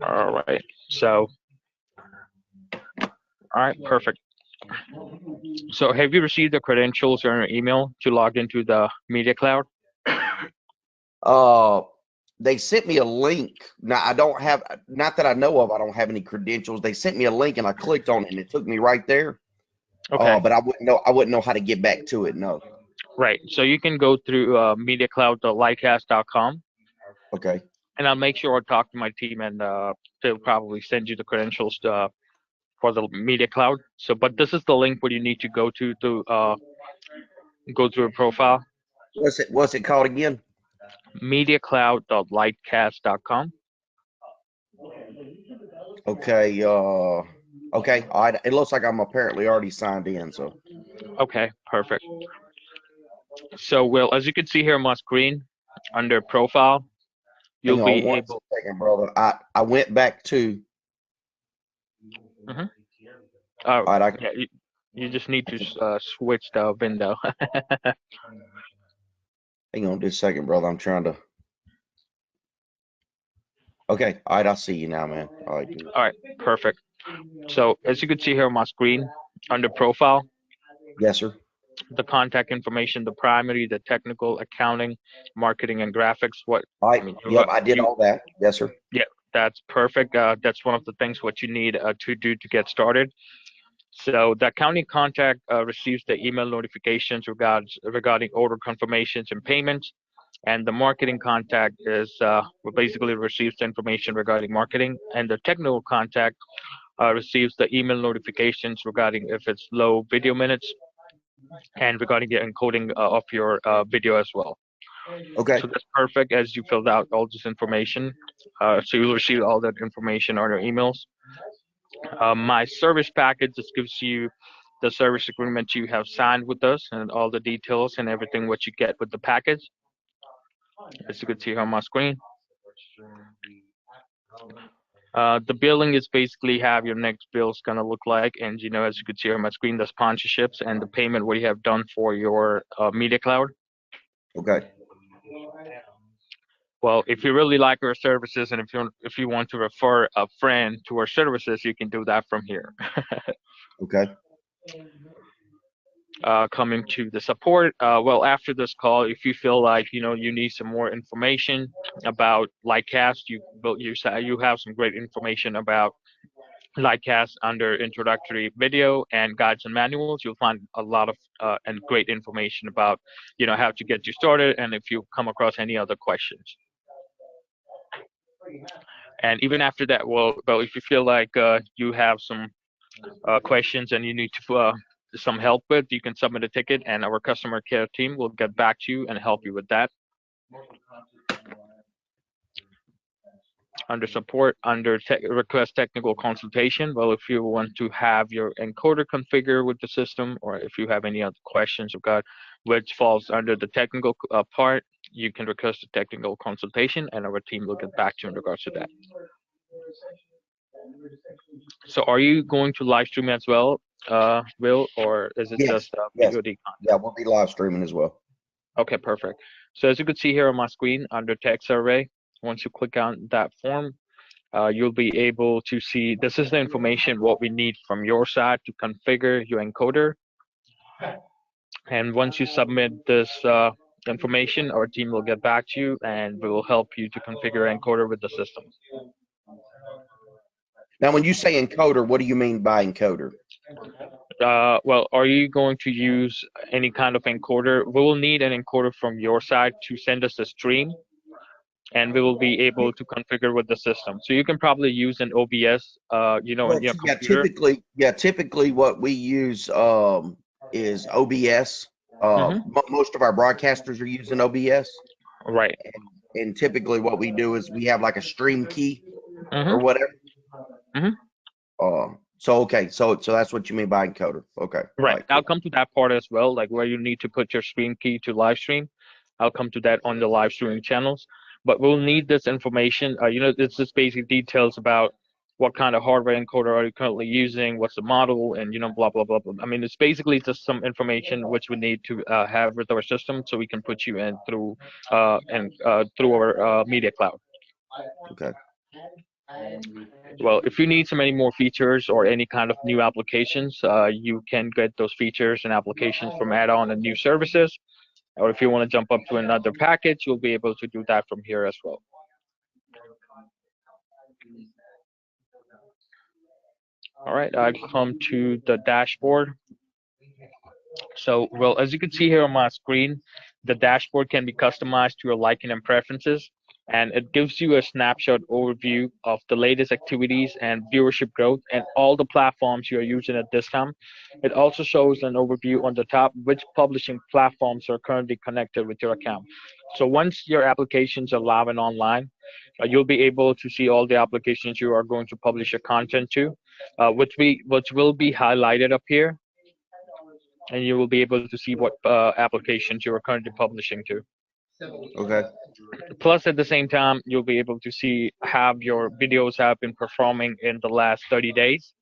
All right. So, all right, perfect. So, have you received the credentials or your email to log into the Media Cloud? Uh, they sent me a link. Now I don't have, not that I know of, I don't have any credentials. They sent me a link and I clicked on it and it took me right there. Okay, But I wouldn't know how to get back to it. No. right. So you can go through mediacloud.lightcast.com, Okay. and I'll make sure I talk to my team, and they'll probably send you the credentials for the Media Cloud. So, but this is the link where you need to go to go through a profile, What's it called again? mediacloud.lightcast.com. Okay. Okay. All right. It looks like I'm apparently already signed in. So Okay, perfect. So, well, as you can see here on my screen, under profile, you'll hang on be one able. second, brother. I went back to. Mhm. All right. Yeah, you just need I to can switch the window. hang on just a second, brother. I'm trying to. Okay. All right. I see you now, man. All right. Dude. All right, perfect. So as you can see here on my screen, under profile, Yes, sir. the contact information, the primary, the technical, accounting, marketing, and graphics. What All I right. mean, Yep. I did you all that. Yes, sir. yeah, that's perfect. That's one of the things what you need to do to get started. So the accounting contact receives the email notifications regarding order confirmations and payments, and the marketing contact is basically receives the information regarding marketing, and the technical contact receives the email notifications regarding if it's low video minutes and regarding the encoding of your video as well. Okay. So that's perfect as you filled out all this information. So you'll receive all that information on your emails. My service package just gives you the service agreement you have signed with us and all the details and everything what you get with the package. As you can see here on my screen. The billing is basically have your next bill's gonna look like, and as you can see on my screen, the sponsorships and the payment what you have done for your Media Cloud. Okay. Well, if you really like our services and if you want to refer a friend to our services, you can do that from here. Okay. Coming to the support, well, after this call, if you feel like you need some more information about Lightcast, you have some great information about Lightcast under introductory video and guides and manuals. You'll find a lot of and great information about how to get you started, and if you come across any other questions. And even after that, well, if you feel like you have some questions and you need to some help with, you can submit a ticket, and our customer care team will get back to you and help you with that. Under support, under request technical consultation, well, if you want to have your encoder configured with the system, or if you have any other questions about which falls under the technical part, you can request a technical consultation, and our team will get back to you in regards to that. So are you going to live stream as well, Will, or is it Yes. just Yes. VOD Yeah. content? We'll be live streaming as well. Okay, perfect. So as you can see here on my screen under tech survey, once you click on that form, you'll be able to see this is the information what we need from your side to configure your encoder. And once you submit this information, our team will get back to you and we will help you to configure encoder with the system. Now, when you say encoder, what do you mean by encoder? Well, are you going to use any kind of encoder? We will need an encoder from your side to send us a stream, and we will be able to configure with the system. So you can probably use an OBS, Well, in your yeah, computer. typically what we use is OBS. Hmm. Most of our broadcasters are using OBS, Right. and typically what we do is we have like a stream key or Hmm. whatever. Hmm. So okay, so that's what you mean by encoder. Okay, all Right. right, I'll cool. come to that part as well, like where you need to put your stream key to live stream. I'll come to that on the live streaming channels. But we'll need this information. It's just basic details about what kind of hardware encoder are you currently using, what's the model, and blah blah blah blah. I mean, it's basically just some information which we need to have with our system so we can put you in through through our media cloud. Okay. Well, if you need some any more features or any kind of new applications, you can get those features and applications from add-on and new services. Or if you want to jump up to another package, you'll be able to do that from here as well. All right, I'll come to the dashboard. So, well, as you can see here on my screen, the dashboard can be customized to your liking and preferences, and it gives you a snapshot overview of the latest activities and viewership growth and all the platforms you're using at this time. It also shows an overview on the top which publishing platforms are currently connected with your account. So once your applications are live and online, you'll be able to see all the applications you are going to publish your content to, which will be highlighted up here, and you will be able to see what applications you are currently publishing to. Okay. Plus, at the same time, you'll be able to see how your videos have been performing in the last 30 days.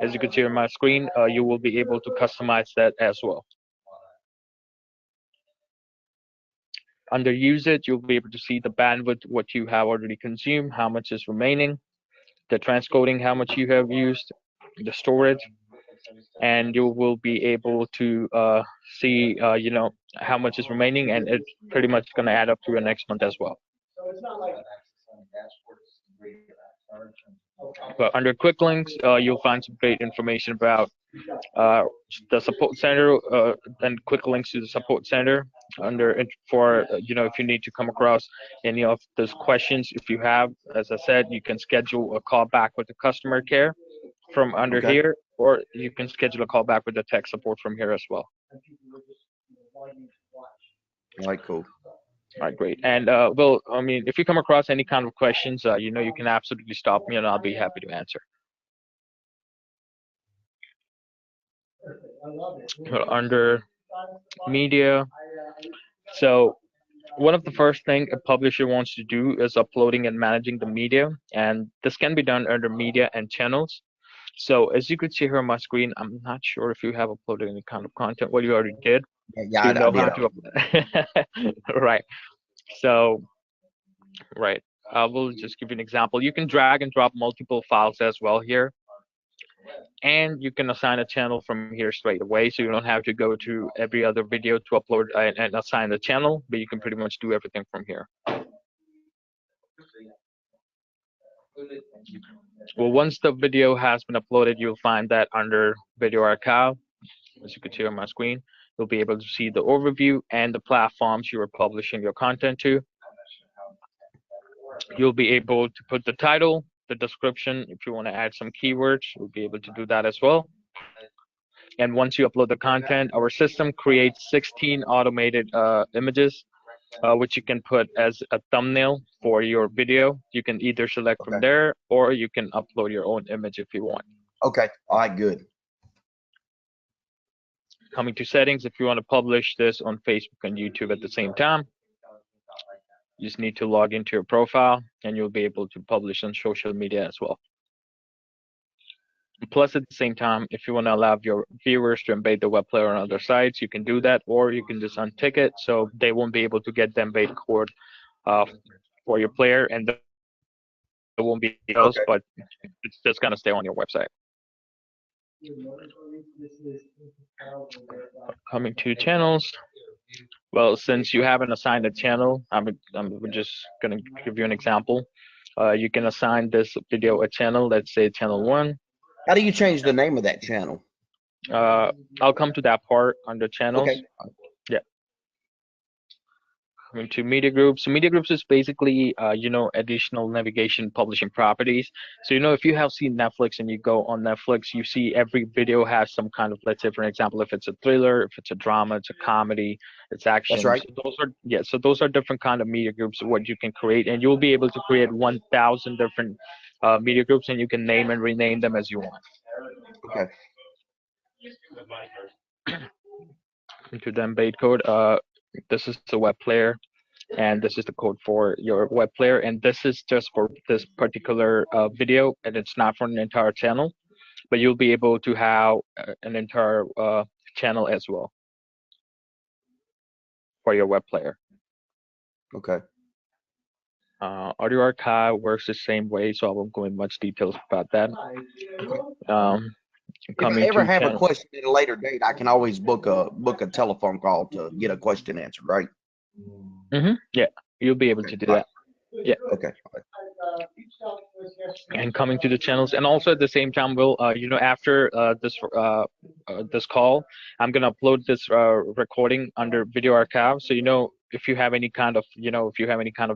As you can see on my screen, you will be able to customize that as well. Under usage, you'll be able to see the bandwidth, what you have already consumed, how much is remaining, the transcoding, how much you have used, the storage, and you will be able to see, how much is remaining, and it's pretty much going to add up to your next month as well. But under quick links, you'll find some great information about uh, the support center and quick links to the support center for if you need to come across any of those questions. If you have, as I said, you can schedule a call back with the customer care from under Okay. here, or you can schedule a call back with the tech support from here as well. All right, cool. All right, great. And well, I mean, if you come across any kind of questions, you can absolutely stop me, and I'll be happy to answer. Well, under media, so one of the first thing a publisher wants to do is uploading and managing the media, and this can be done under media and channels. So as you could see here on my screen, I'm not sure if you have uploaded any kind of content. Well, you already did. Yeah, So you I know did. how to right. So right, I will just give you an example. You can drag and drop multiple files as well here, and you can assign a channel from here straight away, so you don't have to go to every other video to upload and assign the channel, but you can pretty much do everything from here. Well, once the video has been uploaded, you'll find that under video archive, as you can see on my screen, you'll be able to see the overview and the platforms you are publishing your content to. You'll be able to put the title, the description. If you want to add some keywords, you'll be able to do that as well. And once you upload the content, our system creates 16 automated images, which you can put as a thumbnail for your video. You can either select from Okay. there, or you can upload your own image if you want. Okay. All right, good. Coming to settings, if you want to publish this on Facebook and YouTube at the same time, you just need to log into your profile, and you'll be able to publish on social media as well. Plus, at the same time, if you want to allow your viewers to embed the web player on other sites, you can do that, or you can just untick it so they won't be able to get the embed code for your player, and there won't be else, Okay. but it's just going to stay on your website. Coming to channels, well, since you haven't assigned a channel, I'm just going to give you an example. You can assign this video a channel, let's say channel 1. How do you change the name of that channel? I'll come to that part under channels. Okay. Yeah. Coming to media groups. So media groups is basically, additional navigation publishing properties. So, if you have seen Netflix and you go on Netflix, you see every video has some kind of, let's say, for example, if it's a thriller, if it's a drama, it's a comedy, it's action. That's right. So those are different kind of media groups, what you can create, and you'll be able to create 1,000 different media groups, and you can name and rename them as you want. Okay. Into the embed code. This is the web player. and this is the code for your web player, and this is just for this particular video, and it's not for an entire channel, but you'll be able to have an entire channel as well for your web player. Okay. Audio archive works the same way, so I won't go in much details about that. If I Coming ever to have a channel. question at a later date, I can always book a telephone call to get a question answered, right? Yeah, you'll be able Okay. to do that. Yeah. Okay. And coming to the channels, and also at the same time, we'll after this call, I'm gonna upload this recording under video archive. So if you have any kind of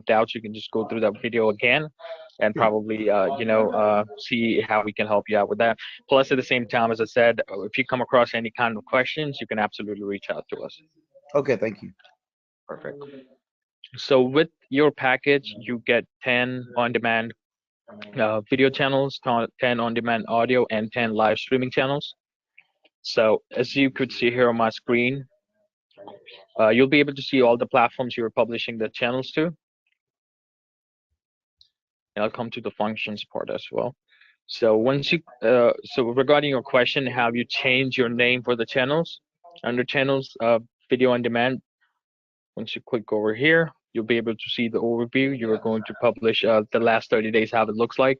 doubts, you can just go through that video again, and probably see how we can help you out with that. Plus, at the same time, as I said, if you come across any kind of questions, you can absolutely reach out to us. Okay, thank you. Perfect. So with your package, you get 10 on-demand video channels, 10 on-demand audio, and 10 live streaming channels. So as you could see here on my screen, you'll be able to see all the platforms you're publishing the channels to. And I'll come to the functions part as well. So once you, so regarding your question, have you changed your name for the channels? Under channels, video on demand, once you click over here, you'll be able to see the overview. You're going to publish the last 30 days, how it looks like.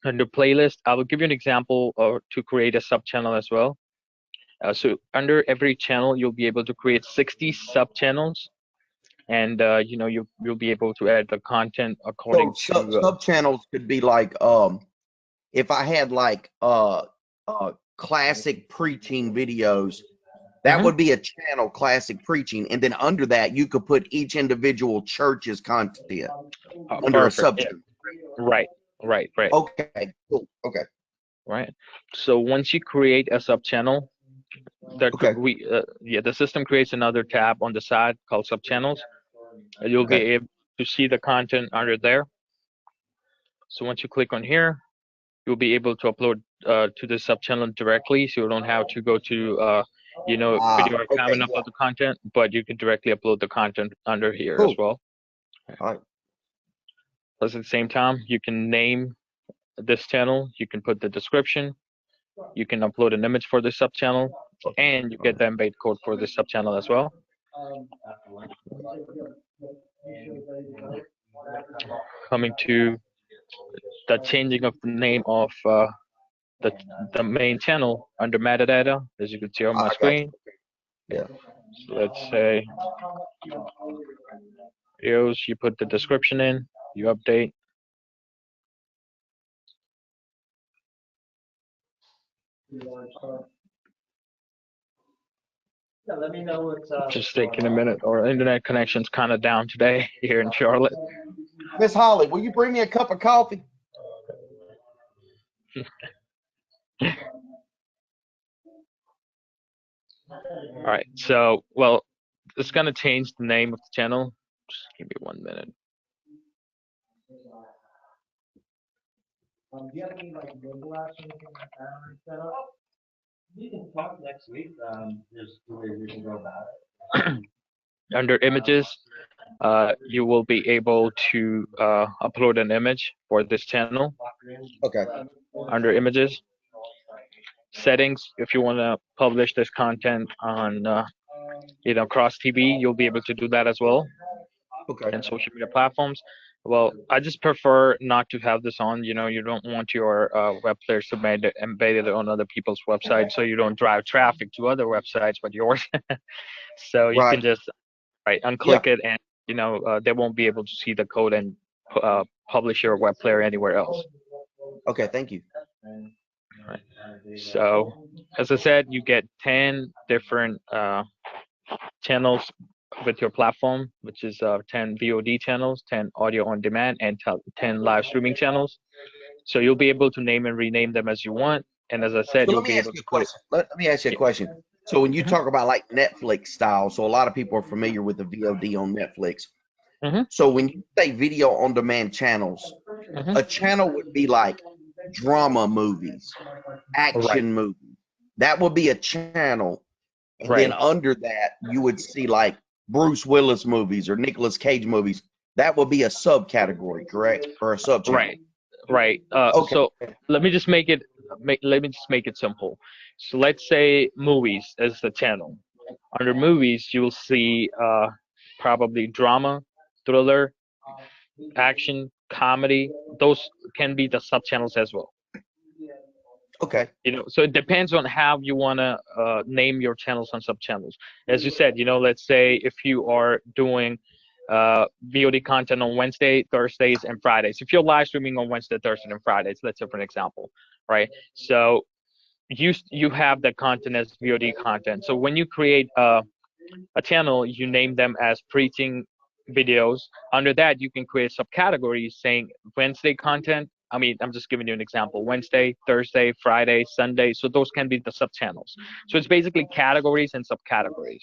Under playlist, I will give you an example to create a sub channel as well. So under every channel, you'll be able to create 60 sub channels, and you'll be able to add the content according to sub channels could be like if I had like classic preaching videos, that would be a channel, classic preaching, and then under that you could put each individual church's content under a sub channel. Right. Okay, cool. Okay. Right. So once you create a sub channel, the system creates another tab on the side called sub channels. You'll be able to see the content under there. So once you click on here, you'll be able to upload to the sub channel directly, so you don't have to go to video archive and upload the content, but you can directly upload the content under here as well. All right. Plus at the same time, you can name this channel, you can put the description, you can upload an image for the sub channel, and you get the embed code for the sub channel as well. Coming to the changing of the name of the main channel under metadata, as you can see on my screen. Yeah. So let's say videos, you put the description in, you update. Yeah, let me know what's just taking a minute. Our internet connection's kind of down today here in Charlotte. Miss Holly, will you bring me a cup of coffee? All right, so well, it's gonna change the name of the channel. Just give me 1 minute. Do you have any like mobile apps or anything like that set up? You can talk next week. There's two ways we can go about it. Under images, you will be able to upload an image for this channel. Okay. Under images, settings, if you want to publish this content on across TV, you'll be able to do that as well. Okay. And social media platforms. Well, I just prefer not to have this on. You don't want your web players to be embedded on other people's websites, so you don't drive traffic to other websites but yours. So you can just unclick it, and they won't be able to see the code and publish your web player anywhere else. Okay, thank you. Right. So as I said, you get 10 different channels with your platform, which is 10 VOD channels, 10 audio on demand, and 10 live streaming channels. So you'll be able to name and rename them as you want. And as I said, you'll be able to put. Let me ask you a question. So when you talk about like Netflix style, so a lot of people are familiar with the VOD on Netflix. So when you say video on demand channels, a channel would be like drama movies, action movies. That would be a channel. And then under that, you would see like Bruce Willis movies or Nicolas Cage movies, that would be a subcategory, correct? Or a subchannel. Right. Right. Okay. So let me just make it simple. So let's say movies is the channel. Under movies, you will see probably drama, thriller, action, comedy. Those can be the subchannels as well. Okay. So it depends on how you want to name your channels and subchannels. As you said, let's say if you are doing VOD content on Wednesday, Thursdays, and Fridays. If you're live streaming on Wednesday, Thursday, and Fridays, let's say for an example, right? So you have that content as VOD content. So when you create a channel, you name them as preaching videos. Under that, you can create subcategories saying Wednesday content. I mean, I'm just giving you an example. Wednesday, Thursday, Friday, Sunday. So those can be the subchannels. So it's basically categories and subcategories.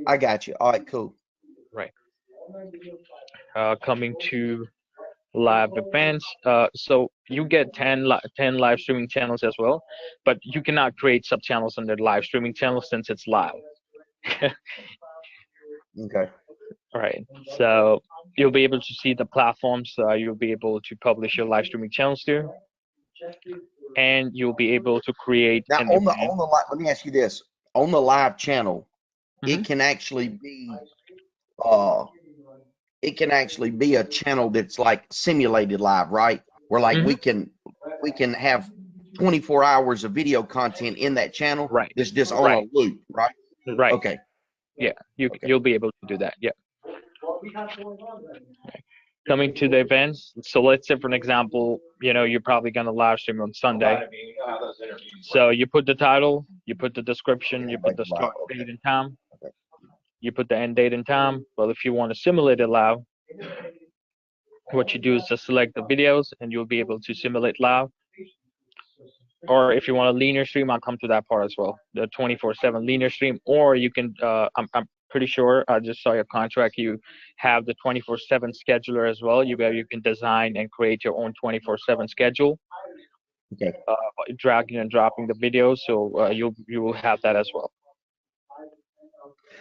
I got you. All right, cool. Right. Coming to live events. So you get 10 live streaming channels as well, but you cannot create subchannels under live streaming channels since it's live. Okay. All right. So you'll be able to see the platforms you'll be able to publish your live streaming channels to, and you'll be able to create Now on the live, let me ask you this: on the live channel, it can actually be a channel that's like simulated live, right? Where like we can have 24 hours of video content in that channel. Right. That's just on a loop, right? Right. Okay. Yeah, you'll be able to do that. Yeah. Coming to the events. So let's say for an example, you're probably gonna live stream on Sunday. So you put the title, you put the description, you put the start date and time, you put the end date and time. Well, if you want to simulate it live, what you do is just select the videos and you'll be able to simulate live. Or if you want a linear stream, I'll come to that part as well. The 24/7 linear stream, or you can. I'm pretty sure I just saw your contract. You have the 24/7 scheduler as well. You can design and create your own 24/7 schedule. Okay. Dragging and dropping the videos, so you will have that as well.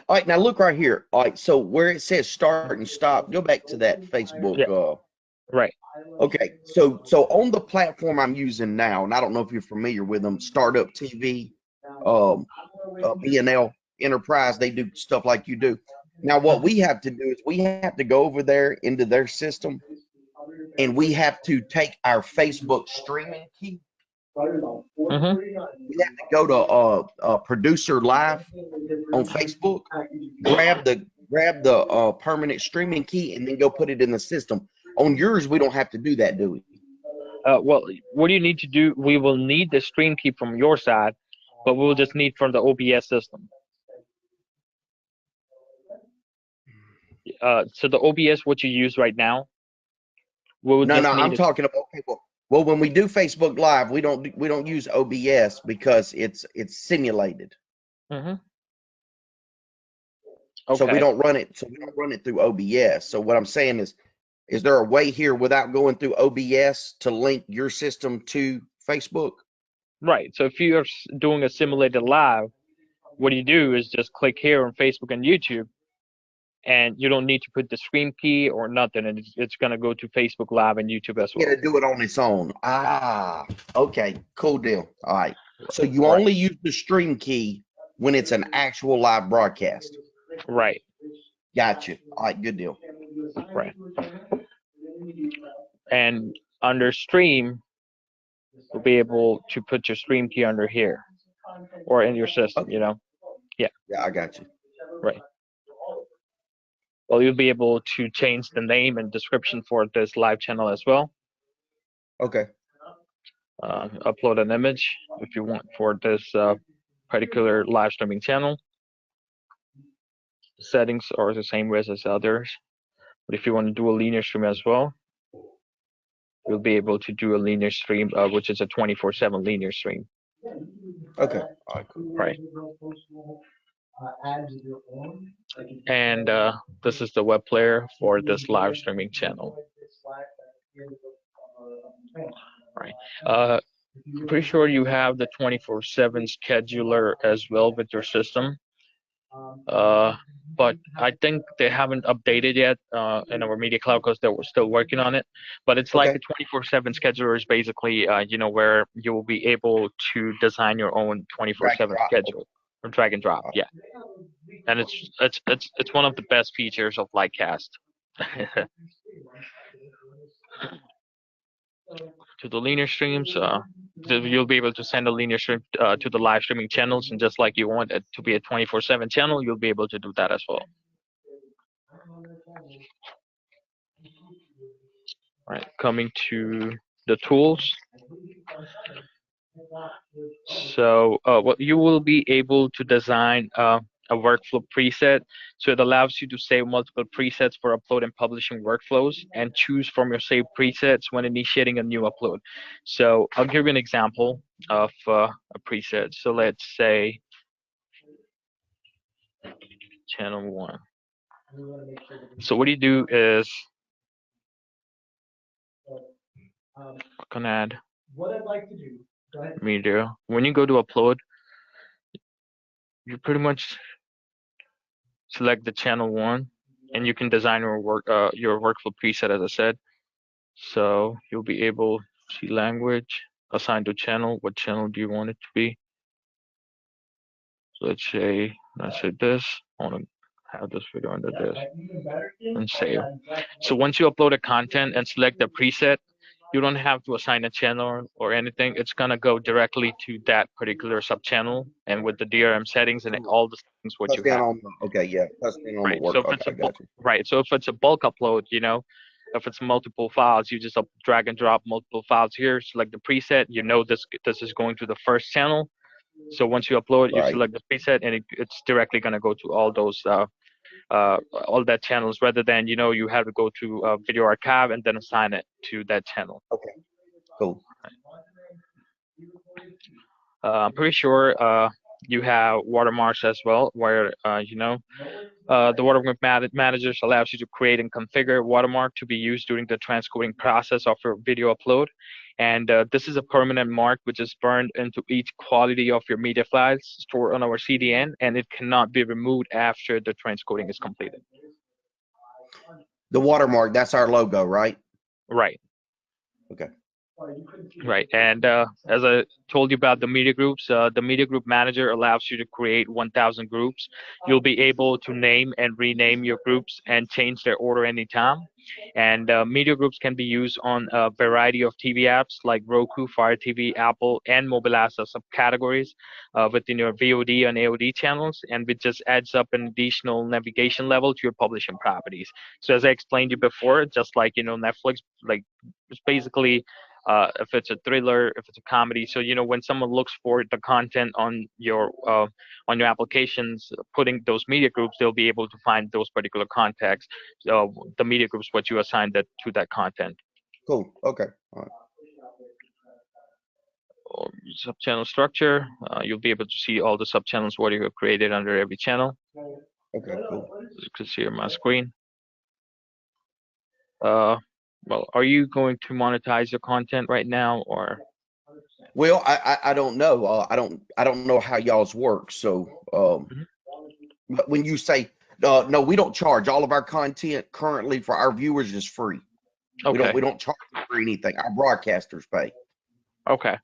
All right, now look right here. All right, so where it says start and stop, go back to that Facebook. Yeah. Right. Okay, so on the platform I'm using now, and I don't know if you're familiar with them, Startup TV, BNL Enterprise, they do stuff like you do. Now, what we have to do is we have to go over there into their system, and we have to take our Facebook streaming key. We have to go to Producer Live on Facebook, grab the permanent streaming key, and then go put it in the system. On yours, we don't have to do that, do we? Well, what do you need to do? We will need the stream key from your side, but we'll just need from the OBS system. So the OBS, what you use right now, I'm talking about people. Well, when we do Facebook Live, we don't use OBS because it's simulated. Okay. So we don't run it. So we don't run it through OBS. So what I'm saying is there a way here without going through OBS to link your system to Facebook? Right. So if you're doing a simulated live, what you do is just click here on Facebook and YouTube, and you don't need to put the stream key or nothing, and it's going to go to Facebook Live and YouTube as well. Yeah, to do it on its own. Okay, cool deal. All right. So you only use the stream key when it's an actual live broadcast. Right. Gotcha. All right, good deal. Right. And under stream, you'll be able to put your stream key under here or in your system, Okay. Yeah. Yeah, I got you. Right. Well, you'll be able to change the name and description for this live channel as well. Okay. Upload an image if you want for this particular live streaming channel. The settings are the same as others, but if you want to do a linear stream as well, you'll be able to do a linear stream, which is a 24/7 linear stream. Okay. All right, cool. Right. And this is the web player for this live streaming channel. Right. I'm pretty sure you have the 24/7 scheduler as well with your system. but I think they haven't updated yet in our Media Cloud because they're still working on it. But it's like Okay. a 24/7 scheduler is basically, where you will be able to design your own Drag and 24/7 drop. schedule or drag and drop. Uh, Yeah, and it's one of the best features of Lightcast. To the linear streams, you'll be able to send a linear stream to the live streaming channels, and just like you want it to be a 24/7 channel, you'll be able to do that as well. Right, coming to the tools. So what you will be able to design a workflow preset. So it allows you to save multiple presets for upload and publishing workflows and choose from your saved presets when initiating a new upload. So I'll give you an example of a preset. So let's say channel 1. So what you do is click on add media. When you go to upload, you pretty much select the channel 1, and you can design your workflow preset, as I said. So you'll be able to see language, assign to channel. What channel do you want it to be? So let's say this. I want to have this video under this and save. So once you upload a content and select the preset, you don't have to assign a channel or anything. It's gonna go directly to that particular subchannel, and with the DRM settings and all the settings what touch you down have. on okay, yeah, touch down on the Right. So work. if it's Okay, a I got you. right. So if it's a bulk upload, if it's multiple files, you just drag and drop multiple files here. Select the preset. You know this is going to the first channel. So once you upload, you Right. select the preset, and it's directly going to go to all those all that channels, rather than you have to go to video archive and then assign it to that channel. Okay. Cool. I'm pretty sure you have watermarks as well, where the watermark managers allows you to create and configure watermark to be used during the transcoding process of your video upload. And this is a permanent mark which is burned into each quality of your media files stored on our CDN, and it cannot be removed after the transcoding is completed. The watermark, that's our logo, right? Right. Okay. Right, and as I told you about the media groups, the media group manager allows you to create 1,000 groups. You'll be able to name and rename your groups and change their order anytime. And media groups can be used on a variety of TV apps like Roku, Fire TV, Apple, and mobile apps as subcategories within your VOD and AOD channels, and it just adds up an additional navigation level to your publishing properties. So as I explained to you before, just like Netflix, like it's basically if it's a thriller, if it's a comedy. So when someone looks for the content on your applications, putting those media groups, they'll be able to find those particular contexts. The media groups, what you assign that to that content. Cool. Okay. All right. Sub-channel structure. You'll be able to see all the sub-channels what you have created under every channel. Okay. Cool. As you can see on my screen. Well, are you going to monetize your content right now, or? Well, I don't know. I don't know how y'all's work. So, but when you say no, we don't charge. All of our content currently for our viewers is free. Okay. We don't charge for anything. Our broadcasters pay. Okay.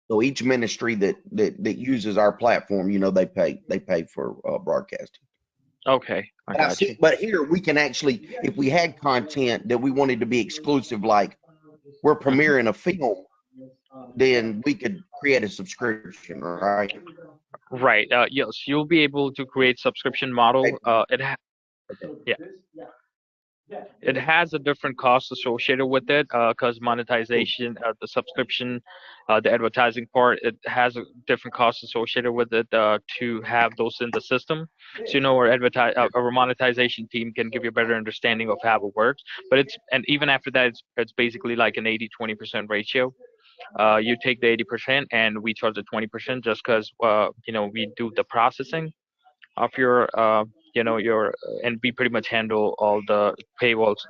So each ministry that uses our platform, they pay for broadcasting. Okay, I got you. But here we can actually, if we had content that we wanted to be exclusive, like we're premiering a film, then we could create a subscription, right? Right. Yes, you'll be able to create subscription model. It has a different cost associated with it because monetization, the subscription, the advertising part, it has a different cost associated with it to have those in the system. So our monetization team can give you a better understanding of how it works. But even after that, it's basically like an 80-20% ratio. You take the 80% and we charge the 20% just because we do the processing of your and we pretty much handle all the paywalls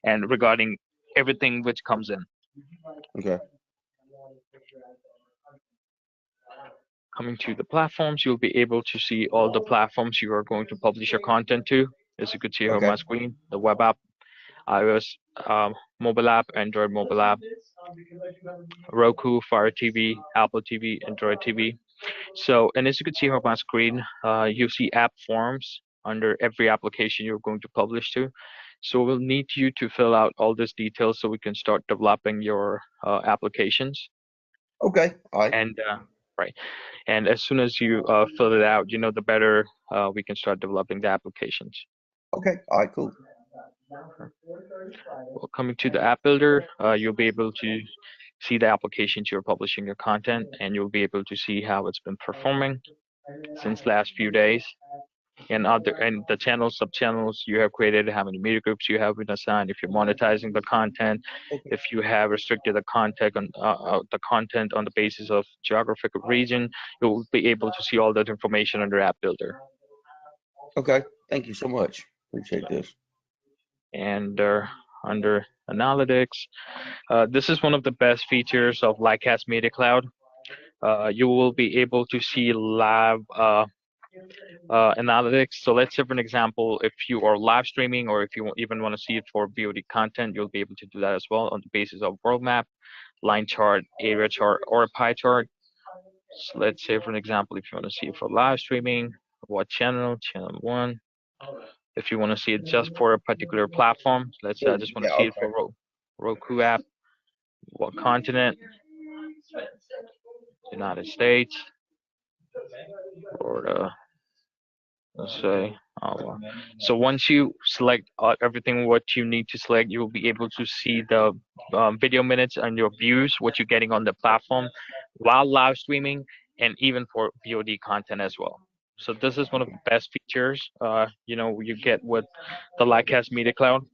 and regarding everything which comes in. Okay. Coming to the platforms, you'll be able to see all the platforms you are going to publish your content to. As you can see here on Okay. my screen, the web app, iOS mobile app, Android mobile app, Roku, Fire TV, Apple TV, Android TV. So, and as you can see here on my screen, you see app forms under every application you're going to publish to. So we'll need you to fill out all these details so we can start developing your applications. Okay. All right. And right, and as soon as you fill it out, the better we can start developing the applications. Okay. All right. Cool. Well, coming to the app builder, you'll be able to see the applications you're publishing your content, and you'll be able to see how it's been performing since last few days, and the channels, sub-channels you have created, how many media groups you have been assigned, if you're monetizing the content, Okay. if you have restricted the content on the basis of geographic region, you'll be able to see all that information under app builder. Okay. Thank you so much. Appreciate this. And under analytics, this is one of the best features of Livecast Media Cloud. You will be able to see live analytics. So let's say, for an example, if you are live streaming, or if you even want to see it for VOD content, you'll be able to do that as well on the basis of world map, line chart, area chart, or a pie chart. So let's say, for an example, if you want to see it for live streaming, what channel? Channel 1. If you want to see it just for a particular platform, let's say I just want to see it for Roku app, what continent? United States, or let's say. So once you select everything what you need to select, you will be able to see the video minutes and your views, what you're getting on the platform while live streaming, and even for VOD content as well. So this is one of the best features you get with the Livecast Media Cloud.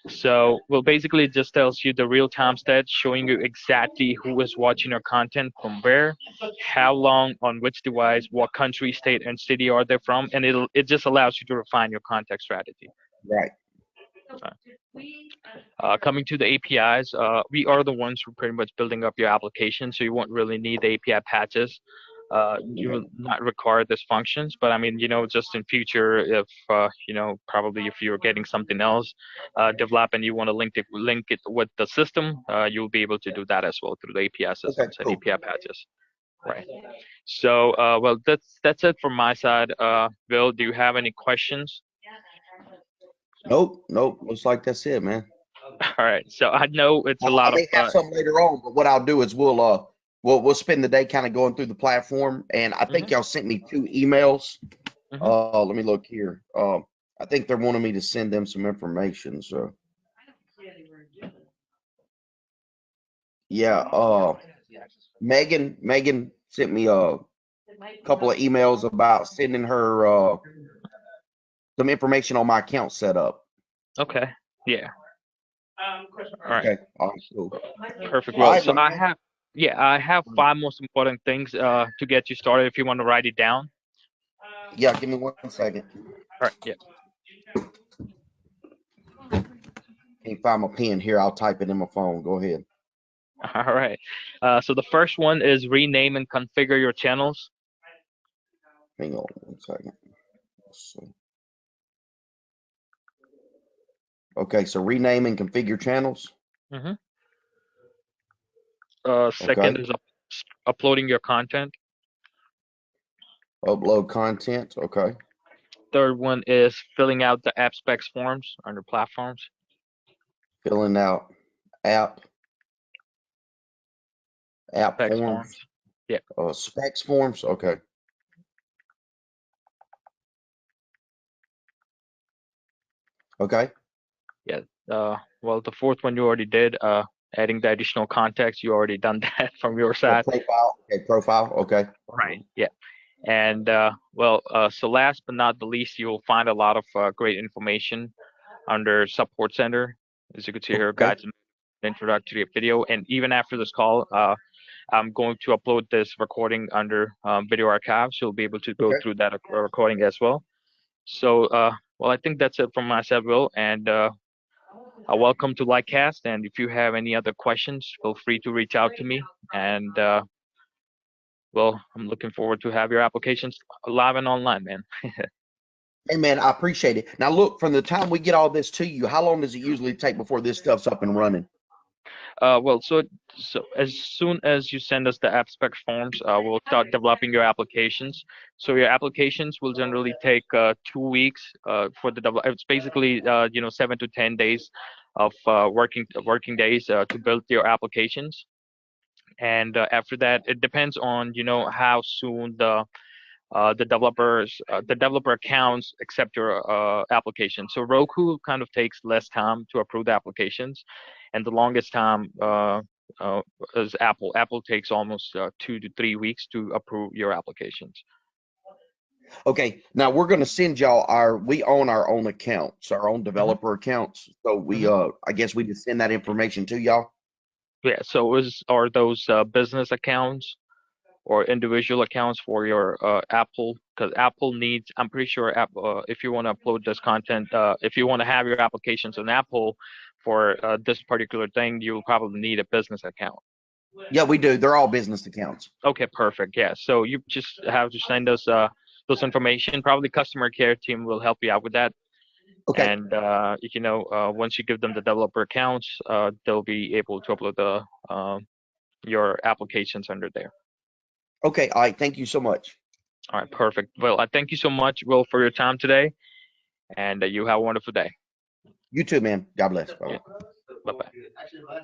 So, well, basically, it just tells you the real-time stats, showing you exactly who is watching your content, from where, how long, on which device, what country, state, and city are they from, and it just allows you to refine your content strategy. Right. Coming to the APIs, we are the ones who are pretty much building up your application, so you won't really need the API patches. You will not require these functions, but I mean, just in future, if probably if you're getting something else developed and you want to link it with the system, you'll be able to do that as well through the API systems and API patches. Right. So, well, that's it from my side. Bill, do you have any questions? Nope. Looks like that's it, man. All right. So I know it's a lot I may have some later on, but what I'll do is we'll spend the day kind of going through the platform, and I think y'all sent me 2 emails. Let me look here. I think they're wanting me to send them some information. So yeah, Megan sent me a couple of emails about sending her some information on my account setup. Okay. Yeah. All right. Okay. All right. Cool. Perfect. Well, All right, so my man. I have 5 most important things to get you started. If you want to write it down. Yeah. Give me 1 second. All right. Yeah. Can't find my pen here. I'll type it in my phone. Go ahead. All right. So the first one is rename and configure your channels. Hang on 1 second. Let's see. Okay, so rename and configure channels. Second is uploading your content. Upload content. Okay. Third one is filling out the app specs forms under platforms. Filling out app Specs forms. Yeah. Specs forms. Okay. Okay. Yeah. Well, the fourth one you already did. Adding the additional context, you already done that from your side. Profile. Okay. Profile. Okay. Right. Yeah. And so last but not the least, you'll find a lot of great information under Support Center. As you can see here, guides and introductory video. And even after this call, I'm going to upload this recording under Video Archives. You'll be able to go through that recording as well. So, well, I think that's it from my side, Will. And welcome to Livecast. And if you have any other questions, feel free to reach out to me. And well, I'm looking forward to have your applications live and online, man. Hey man, I appreciate it. Now look, from the time we get all this to you, how long does it usually take before this stuff's up and running? Well, so as soon as you send us the app spec forms, we'll start developing your applications. So your applications will generally take 2 weeks for the develop. It's basically 7 to 10 days of working days to build your applications. And after that, it depends on how soon the developer accounts accept your application. So Roku kind of takes less time to approve the applications, and the longest time is Apple. Apple takes almost 2 to 3 weeks to approve your applications. Okay, now we're going to send y'all we own our own accounts, our own developer accounts. So we I guess we just send that information to y'all. Yeah. So are those business accounts or individual accounts for your Apple? Because Apple needs, I'm pretty sure Apple, if you want to upload this content, if you want to have your applications on Apple for this particular thing, you'll probably need a business account. Yeah, we do. They're all business accounts. Okay, perfect. Yeah. So you just have to send us those information. Probably customer care team will help you out with that. Okay. And once you give them the developer accounts, they'll be able to upload your applications under there. Okay. All right. Thank you so much. All right, perfect. Well, I thank you so much, Will, for your time today, and you have a wonderful day. You too, man. God bless. Bye. Bye-bye.